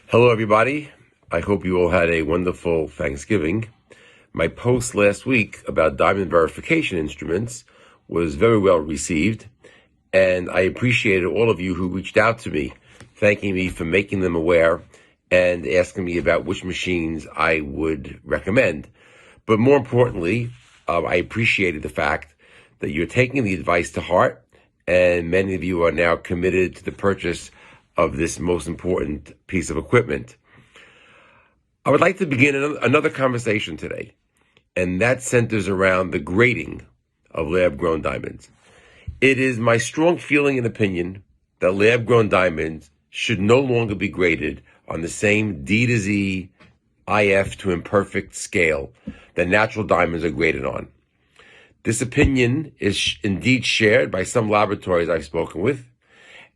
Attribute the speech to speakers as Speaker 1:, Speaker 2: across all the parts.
Speaker 1: Hello, everybody. I hope you all had a wonderful Thanksgiving. My post last week about diamond verification instruments was very well received, and I appreciated all of you who reached out to me, thanking me for making them aware and asking me about which machines I would recommend. But more importantly, I appreciated the fact that you're taking the advice to heart, and many of you are now committed to the purchase of this most important piece of equipment. I would like to begin another conversation today, and that centers around the grading of lab-grown diamonds. It is my strong feeling and opinion that lab-grown diamonds should no longer be graded on the same D to Z, IF to imperfect scale that natural diamonds are graded on. This opinion is indeed shared by some laboratories I've spoken with,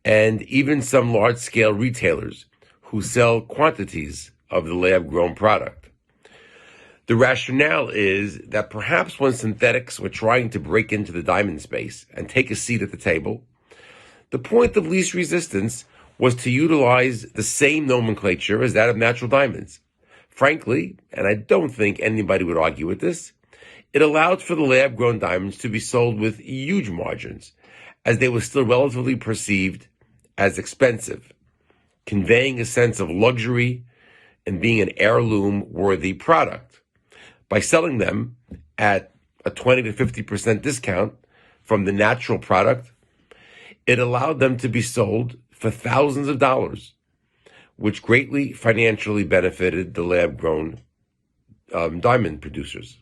Speaker 1: and even some large-scale retailers who sell quantities of the lab-grown product. The rationale is that perhaps when synthetics were trying to break into the diamond space and take a seat at the table, the point of least resistance was to utilize the same nomenclature as that of natural diamonds. Frankly, and I don't think anybody would argue with this, it allowed for the lab-grown diamonds to be sold with huge margins, as they were still relatively perceived as expensive, conveying a sense of luxury and being an heirloom-worthy product. By selling them at a 20 to 50% discount from the natural product, it allowed them to be sold for thousands of dollars, which greatly financially benefited the lab-grown diamond producers.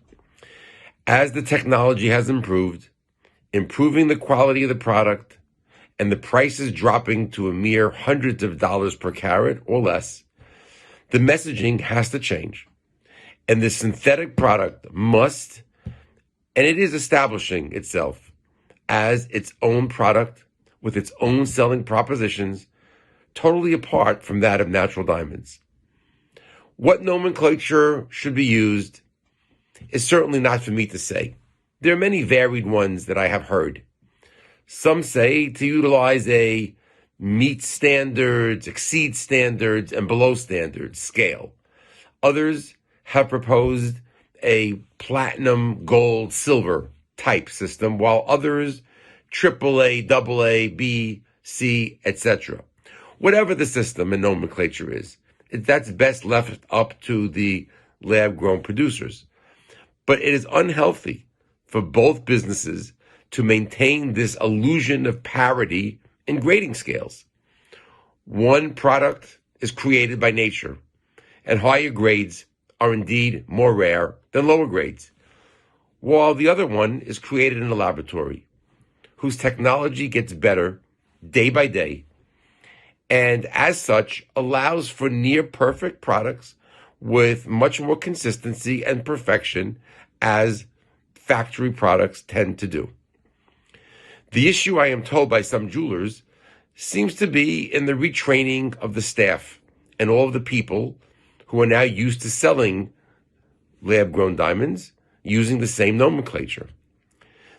Speaker 1: As the technology has improving the quality of the product, and the prices dropping to a mere hundreds of dollars per carat or less, the messaging has to change. And the synthetic product must, and it is establishing itself as its own product with its own selling propositions, totally apart from that of natural diamonds. What nomenclature should be used is certainly not for me to say. There are many varied ones that I have heard. Some say to utilize a meet standards, exceed standards, and below standards scale. Others have proposed a platinum, gold, silver type system, while others AAA, AA, B, C, etc. Whatever the system and nomenclature is, that's best left up to the lab-grown producers. But it is unhealthy for both businesses to maintain this illusion of parity in grading scales. One product is created by nature, and higher grades are indeed more rare than lower grades, while the other one is created in a laboratory, whose technology gets better day by day, and as such allows for near-perfect products with much more consistency and perfection as factory products tend to do. The issue, I am told by some jewelers, seems to be in the retraining of the staff and all of the people who are now used to selling lab-grown diamonds using the same nomenclature.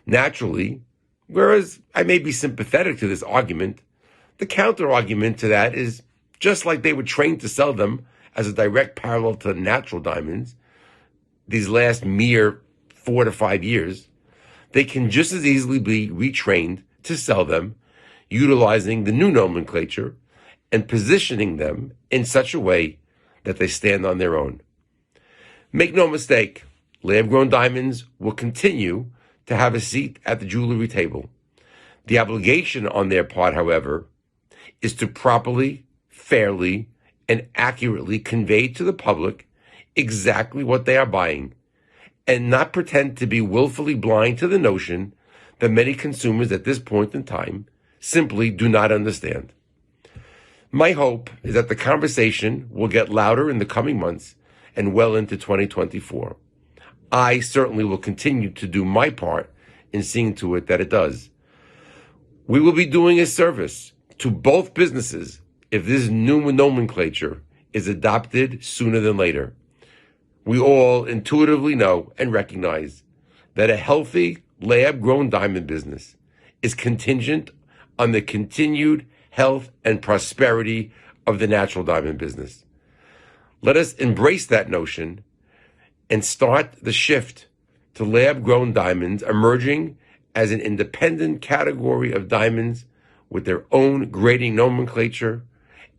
Speaker 1: Naturally, whereas I may be sympathetic to this argument, the counter-argument to that is just like they were trained to sell them as a direct parallel to natural diamonds these last mere 4 to 5 years, they can just as easily be retrained to sell them utilizing the new nomenclature and positioning them in such a way that they stand on their own. Make no mistake, lab-grown diamonds will continue to have a seat at the jewelry table. The obligation on their part, however, is to properly, fairly, and accurately convey to the public exactly what they are buying, and not pretend to be willfully blind to the notion that many consumers at this point in time simply do not understand. My hope is that the conversation will get louder in the coming months and well into 2024. I certainly will continue to do my part in seeing to it that it does. We will be doing a service to both businesses if this new nomenclature is adopted sooner than later. We all intuitively know and recognize that a healthy lab-grown diamond business is contingent on the continued health and prosperity of the natural diamond business. Let us embrace that notion and start the shift to lab-grown diamonds emerging as an independent category of diamonds with their own grading nomenclature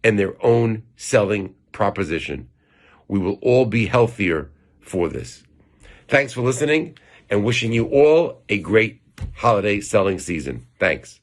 Speaker 1: and their own selling proposition. We will all be healthier for this. Thanks for listening and wishing you all a great holiday selling season. Thanks.